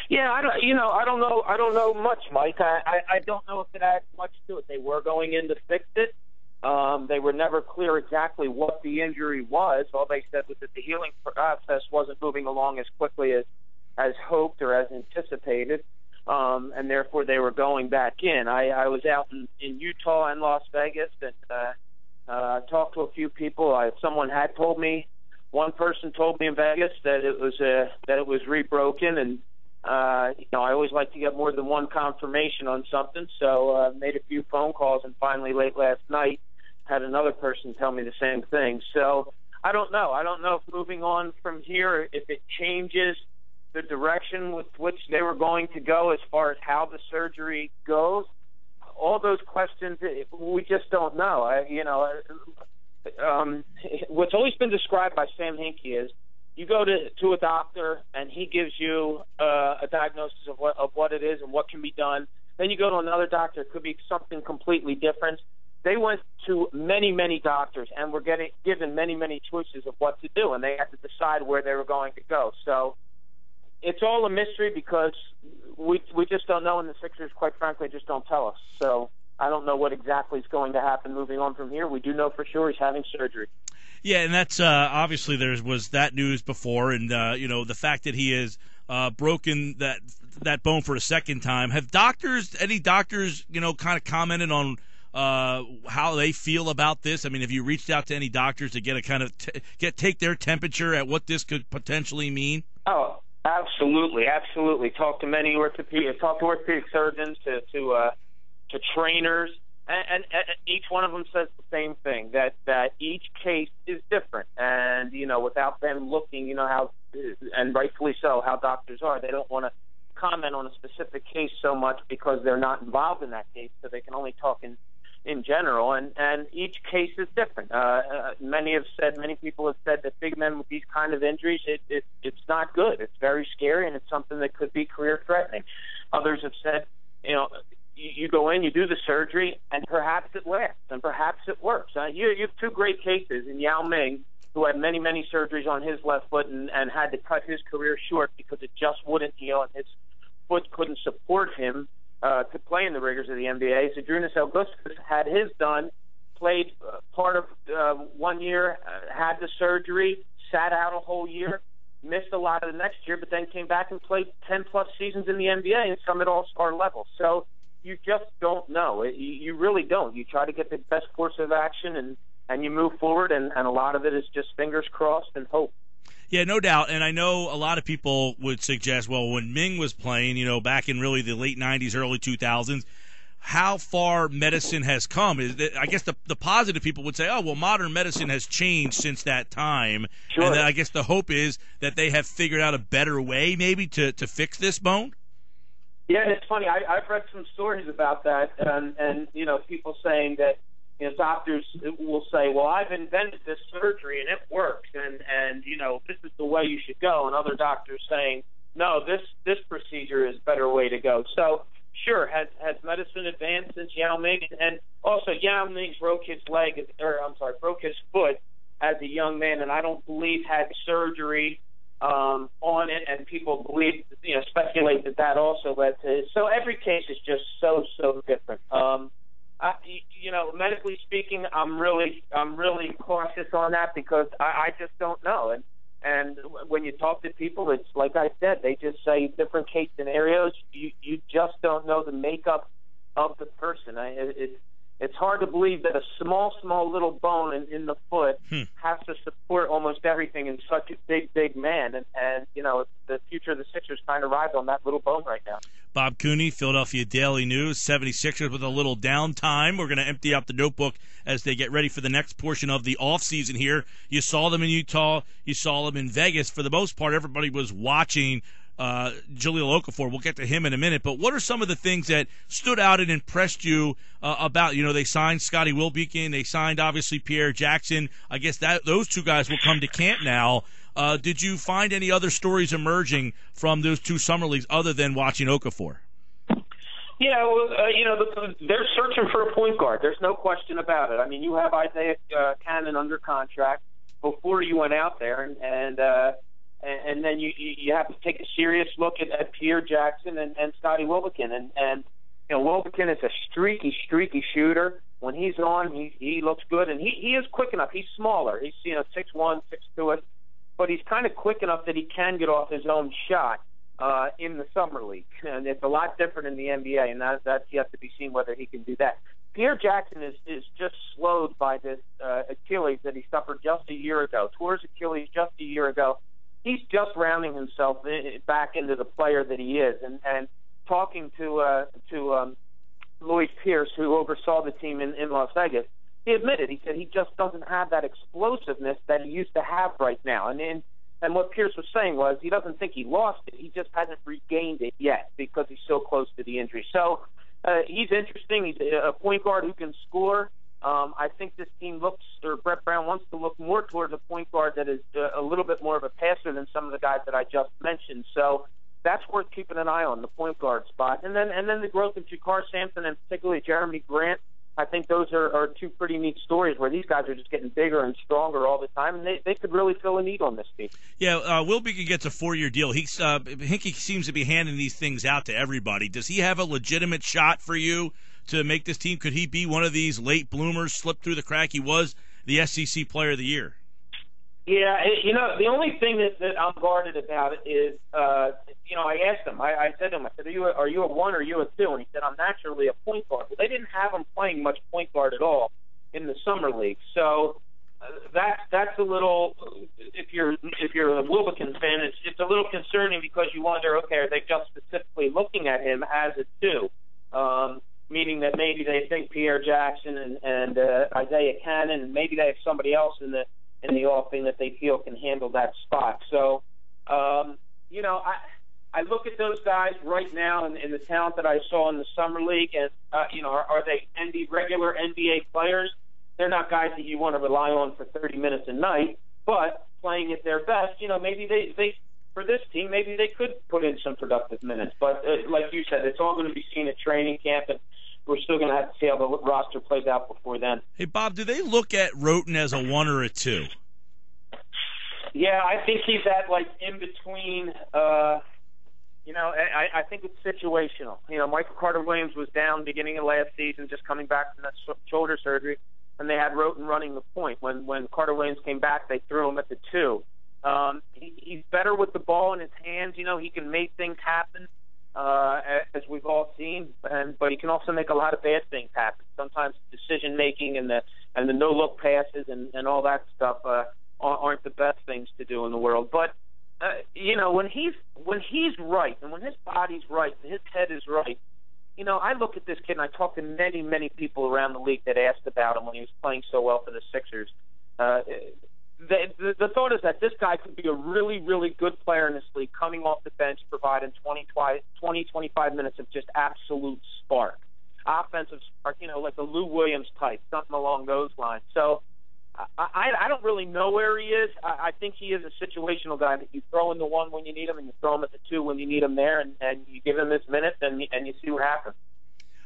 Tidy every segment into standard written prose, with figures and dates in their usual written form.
Yeah, I don't know much, Mike. I don't know if it adds much to it. They were going in to fix it. They were never clear exactly what the injury was. All they said was that the healing process wasn't moving along as quickly as hoped or as anticipated, and therefore they were going back in. I was out in Utah and Las Vegas and talked to a few people. Someone had told me, one person told me in Vegas that it was rebroken, and I always like to get more than one confirmation on something. So made a few phone calls, and finally late last night had another person tell me the same thing. So I don't know. I don't know if moving on from here, if it changes the direction with which they were going to go as far as how the surgery goes. All those questions, we just don't know. What's always been described by Sam Hinkie is you go to a doctor and he gives you a diagnosis of what it is and what can be done. Then you go to another doctor. It could be something completely different. They went to many, many doctors and were given many, many choices of what to do, and they had to decide where they were going to go. So it's all a mystery because we just don't know, and the Sixers, quite frankly, just don't tell us. So I don't know what exactly is going to happen moving on from here. We do know for sure he's having surgery. Yeah, and that's obviously there was that news before, and the fact that he has broken that bone for a second time. Have any doctors, kind of commented on how they feel about this? I mean, have you reached out to any doctors to get a kind of take their temperature at what this could potentially mean? Oh, absolutely. Talk to many orthopedic surgeons, to trainers, and each one of them says the same thing, that each case is different, and without them looking, how, and rightfully so, how doctors are, they don't want to comment on a specific case so much because they're not involved in that case, so they can only talk in general, and each case is different. Many people have said that big men with these kind of injuries, it's not good. It's very scary, and it's something that could be career-threatening. Others have said, you go in, you do the surgery, and perhaps it lasts, and perhaps it works. You have two great cases in Yao Ming, who had many, many surgeries on his left foot and had to cut his career short because it just wouldn't heal, and his foot couldn't support him to play in the rigors of the NBA. Zydrunas Ilgauskas had his done, played part of 1 year, had the surgery, sat out a whole year, missed a lot of the next year, but then came back and played 10-plus seasons in the NBA and some at all-star level. So you just don't know. You really don't. You try to get the best course of action, and you move forward, and a lot of it is just fingers crossed and hope. Yeah, no doubt. And I know a lot of people would suggest, well, when Ming was playing, back in really the late 90s, early 2000s, how far medicine has come. I guess the positive people would say, oh, well, modern medicine has changed since that time. Sure. And then I guess the hope is that they have figured out a better way maybe to fix this bone. Yeah, and it's funny. I've read some stories about that, and people saying that doctors will say, well, I've invented this surgery and it works, and this is the way you should go, and other doctors saying, no, this procedure is a better way to go. So, sure, has medicine advanced since Yao Ming? And also, Yao Ming broke his foot as a young man, and I don't believe had surgery on it, and people speculate that also led to it. So every case is just so different. Medically speaking, I'm really cautious on that because I just don't know. And when you talk to people, it's like I said, they just say different case scenarios. You just don't know the makeup of the person. It's hard to believe that a small little bone in the foot has to support almost everything in such a big man. And the future of the Sixers kind of rides on that little bone right now. Bob Cooney, Philadelphia Daily News, 76ers with a little downtime. We're going to empty out the notebook as they get ready for the next portion of the offseason here. You saw them in Utah. You saw them in Vegas. For the most part, everybody was watching Jahlil Okafor. We'll get to him in a minute. But what are some of the things that stood out and impressed you about, they signed Scotty Wilbekin. They signed, obviously, Pierre Jackson. I guess those two guys will come to camp now. Did you find any other stories emerging from those two summer leagues other than watching Okafor? Yeah, they're searching for a point guard. There's no question about it. I mean, you have Isaiah Cannon under contract before you went out there, and and then you have to take a serious look at Pierre Jackson and Scotty Wilbekin. And Wilbekin is a streaky shooter. When he's on, he looks good, and he is quick enough. He's smaller. He's 6'1", 6'2", but he's kind of quick enough that he can get off his own shot in the summer league. And it's a lot different in the NBA, and that's yet to be seen whether he can do that. Pierre Jackson is just slowed by this Achilles that he suffered just a year ago. Tore his Achilles just a year ago. He's just rounding himself back into the player that he is. And talking to Lloyd Pierce, who oversaw the team in Las Vegas, he admitted, he said he just doesn't have that explosiveness that he used to have right now. And what Pierce was saying was he doesn't think he lost it. He just hasn't regained it yet because he's so close to the injury. So he's interesting. He's a point guard who can score. I think this team Brett Brown wants to look more towards a point guard that is a little bit more of a passer than some of the guys that I just mentioned. So that's worth keeping an eye on, the point guard spot. And then the growth of Jakar Sampson and particularly Jeremy Grant. I think those are two pretty neat stories where these guys are just getting bigger and stronger all the time, and they could really fill a need on this team. Yeah, Wilbekin gets a 4-year deal. Hinkie seems to be handing these things out to everybody. Does he have a legitimate shot for you to make this team? Could he be one of these late bloomers, slip through the crack? He was the SEC Player of the Year. Yeah, the only thing that I'm guarded about it is, I asked him. I said to him, are you a 1 or are you a 2? And he said, I'm naturally a point guard. But they didn't have him playing much point guard at all in the summer league. So that's a little. If you're a Wilbekin fan, it's a little concerning because you wonder, okay, are they just specifically looking at him as a 2? Meaning that maybe they think Pierre Jackson and Isaiah Cannon, and maybe they have somebody else in the offing that they feel can handle that spot. So, I look at those guys right now and the talent that I saw in the summer league, and are they regular NBA players? They're not guys that you want to rely on for 30 minutes a night, but playing at their best, maybe they for this team, maybe they could put in some productive minutes. But like you said, it's all going to be seen at training camp, and we're still going to have to see how the roster plays out before then. Hey, Bob, do they look at Roten as a 1 or a 2? Yeah, I think he's at in between. I think it's situational. Michael Carter-Williams was down beginning of last season, just coming back from that shoulder surgery, and they had Roten running the point. When Carter-Williams came back, they threw him at the 2. He's better with the ball in his hands. He can make things happen, as we've all seen, but he can also make a lot of bad things happen. Sometimes decision making and the no look passes and all that stuff aren't the best things to do in the world. But when he's right and when his body's right and his head is right, I look at this kid and I talk to many people around the league that asked about him when he was playing so well for the Sixers. The thought is that this guy could be a really, really good player in this league, coming off the bench, providing 20-25 minutes of just absolute spark, offensive spark, like a Lou Williams type, something along those lines. So I don't really know where he is. I think he is a situational guy that you throw in the 1 when you need him, and you throw him at the 2 when you need him there, and you give him his minutes, and you see what happens.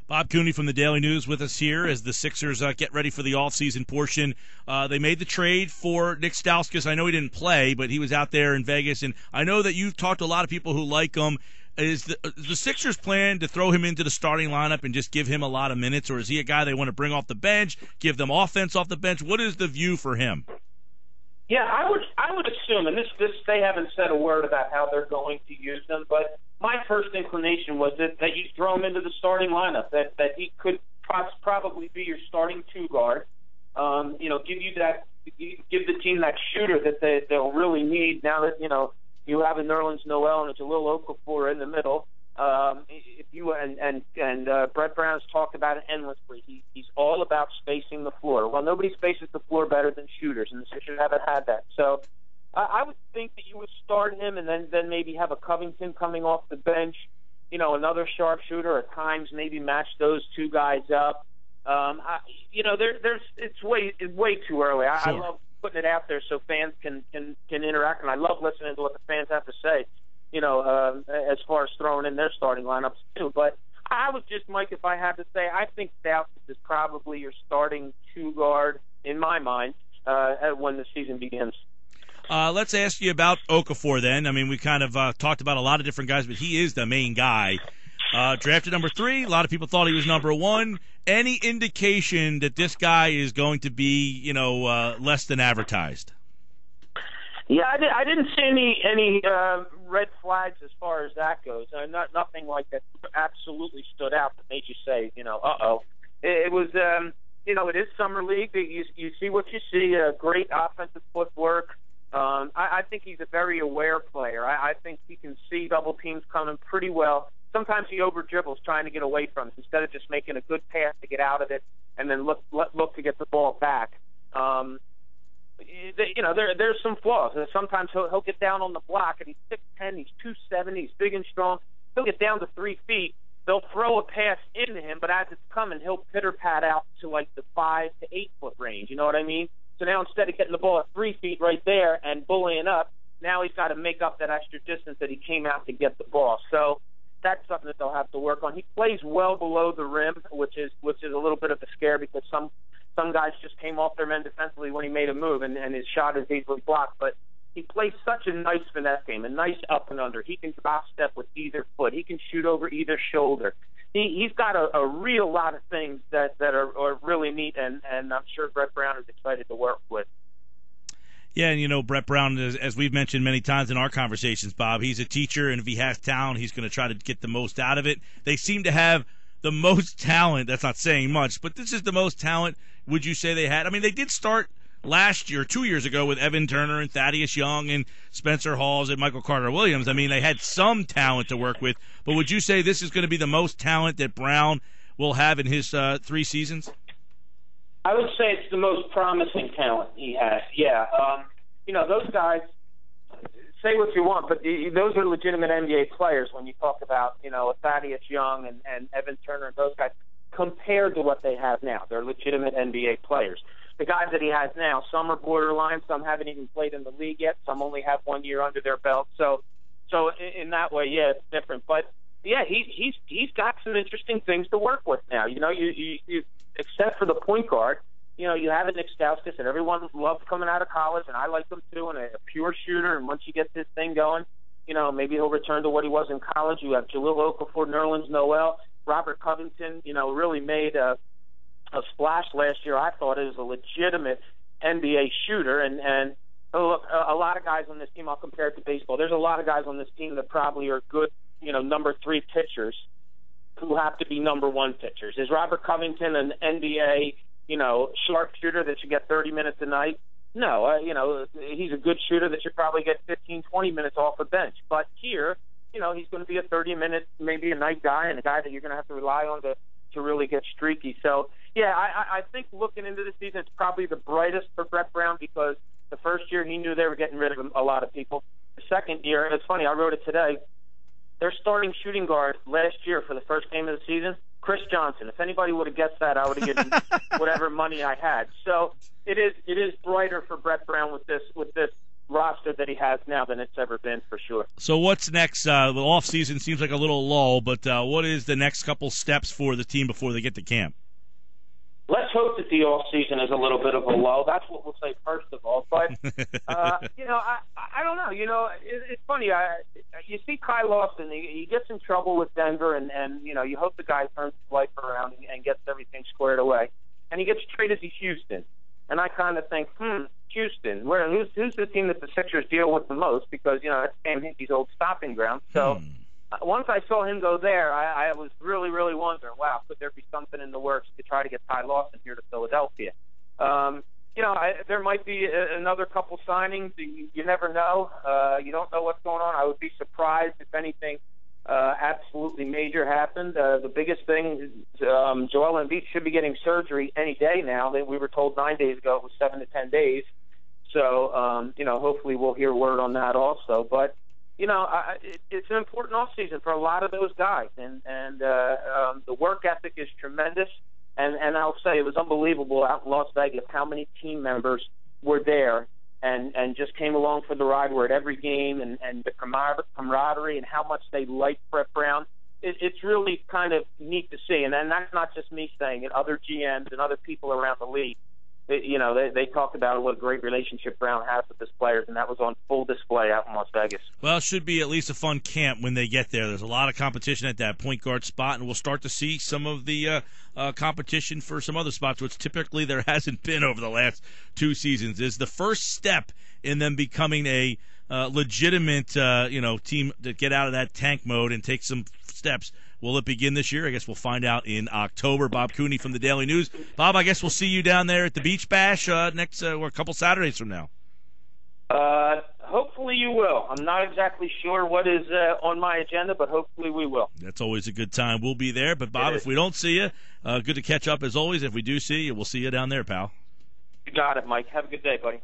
Bob Cooney from the Daily News with us here as the Sixers get ready for the offseason portion. They made the trade for Nick Stauskas. I know he didn't play, but he was out there in Vegas, and I know that you've talked to a lot of people who like him. Is the Sixers' plan to throw him into the starting lineup and just give him a lot of minutes, or is he a guy they want to bring off the bench, give them offense off the bench? What is the view for him? Yeah, I would assume, and this they haven't said a word about how they're going to use them, but my first inclination was that you throw him into the starting lineup, that he could probably be your starting 2 guard. Give the team that shooter that they'll really need now that you have a Nerlens Noel and Jahlil Okafor in the middle. If you and Brett Brown's talked about it endlessly. He's all about spacing the floor. Well, nobody spaces the floor better than shooters, and the Sixers haven't had that. So I would think that you would start him, and then maybe have a Covington coming off the bench, another sharpshooter at times, maybe match those 2 guys up. It's way too early. Sure. I love putting it out there so fans can interact, and I love listening to what the fans have to say, as far as throwing in their starting lineups too. But I would just, Mike, if I had to say, I think Stauskas is probably your starting 2 guard in my mind when the season begins. Let's ask you about Okafor then. I mean, we kind of talked about a lot of different guys, but he is the main guy. Drafted number 3. A lot of people thought he was number 1. Any indication that this guy is going to be, less than advertised? Yeah, I didn't see any red flags as far as that goes. Nothing like that absolutely stood out that made you say, uh-oh. It was, it is summer league. You see what you see. Great offensive footwork. I think he's a very aware player. I think he can see double teams coming pretty well. Sometimes he over dribbles trying to get away from it instead of just making a good pass to get out of it and then look to get the ball back. There's some flaws. Sometimes he'll get down on the block, and he's 6'10", he's 270, he's big and strong. He'll get down to 3 feet. They'll throw a pass into him, but as it's coming, he'll pitter-pat out to like the 5 to 8 foot range. You know what I mean? So now instead of getting the ball at 3 feet right there and bullying up, now he's got to make up that extra distance that he came out to get the ball. So that's something that they'll have to work on. He plays well below the rim, which is a little bit of a scare because some guys just came off their men defensively when he made a move, and his shot is easily blocked. But he plays such a nice finesse game, a nice up and under. He can drop step with either foot. He can shoot over either shoulder. He's got a real lot of things that are really neat, and I'm sure Brett Brown is excited to work with. Yeah, and Brett Brown, as we've mentioned many times in our conversations, Bob, he's a teacher, and if he has talent, he's going to try to get the most out of it. They seem to have the most talent. That's not saying much, but this is the most talent, would you say they had? I mean, they did start last year, 2 years ago, with Evan Turner and Thaddeus Young and Spencer Hawes and Michael Carter-Williams. I mean, they had some talent to work with, but would you say this is going to be the most talent that Brown will have in his 3 seasons? I would say it's the most promising talent he has. Yeah, those guys. Say what you want, but those are legitimate NBA players. When you talk about Thaddeus Young and Evan Turner and those guys, compared to what they have now, they're legitimate NBA players. The guys that he has now, some are borderline, some haven't even played in the league yet, some only have 1 year under their belt. So in that way, yeah, it's different. But yeah, he's got some interesting things to work with now. You except for the point guard, you have a Nick Stauskas that everyone loved coming out of college, and I like him too, and a pure shooter. And once you get this thing going, maybe he'll return to what he was in college. You have Jahlil Okafor, Nerlens Noel, Robert Covington. Really made a splash last year. I thought it was a legitimate NBA shooter, and look, a lot of guys on this team. I'll compare it to baseball. There's a lot of guys on this team that probably are good, number 3 pitchers who have to be number 1 pitchers. Is Robert Covington an NBA, sharpshooter that should get 30 minutes a night? No, he's a good shooter that should probably get 15, 20 minutes off the bench. But here, he's going to be a 30-minute, maybe a night guy, and a guy that you're going to have to rely on to really get streaky. So, yeah, I think looking into the season, it's probably the brightest for Brett Brown because the first year he knew they were getting rid of a lot of people. The second year, it's funny, I wrote it today, their starting shooting guard last year for the first game of the season, Chris Johnson. If anybody would have guessed that, I would have given whatever money I had. So it is brighter for Brett Brown with this roster that he has now than it's ever been, for sure. So what's next? The off season seems like a little lull, but what is the next couple steps for the team before they get to camp? Let's hope that the off season is a little bit of a lull. That's what we'll say first of all. But I don't know. It's funny. You see Kai Lawson. He gets in trouble with Denver, and you hope the guy turns his life around and gets everything squared away. And he gets traded to Houston, and I kind of think, Houston. Who's the team that the Sixers deal with the most? Because that's Sam Hinkie's old stopping ground. So. Once I saw him go there, I was really, really wondering, wow, could there be something in the works to try to get Ty Lawson here to Philadelphia? There might be another couple signings. You never know. You don't know what's going on. I would be surprised if anything absolutely major happened. The biggest thing, Joel Embiid should be getting surgery any day now. We were told 9 days ago it was 7 to 10 days. So, hopefully we'll hear word on that also. But, it's an important offseason for a lot of those guys, and the work ethic is tremendous. And I'll say it was unbelievable out in Las Vegas how many team members were there and just came along for the ride. We're at every game, and the camaraderie and how much they like Brett Brown. It's really kind of neat to see, and that's not just me saying it. Other GMs and other people around the league they talked about what a great relationship Brown has with his players, and that was on full display out in Las Vegas. Well, it should be at least a fun camp when they get there. There's a lot of competition at that point guard spot, and we'll start to see some of the competition for some other spots, which typically there hasn't been over the last 2 seasons. Is the first step in them becoming a legitimate team to get out of that tank mode and take some steps. Will it begin this year? I guess we'll find out in October. Bob Cooney from the Daily News. Bob, I guess we'll see you down there at the Beach Bash next or a couple Saturdays from now. Hopefully you will. I'm not exactly sure what is on my agenda, but hopefully we will. That's always a good time. We'll be there. But, Bob, if we don't see you, good to catch up as always. If we do see you, we'll see you down there, pal. You got it, Mike. Have a good day, buddy.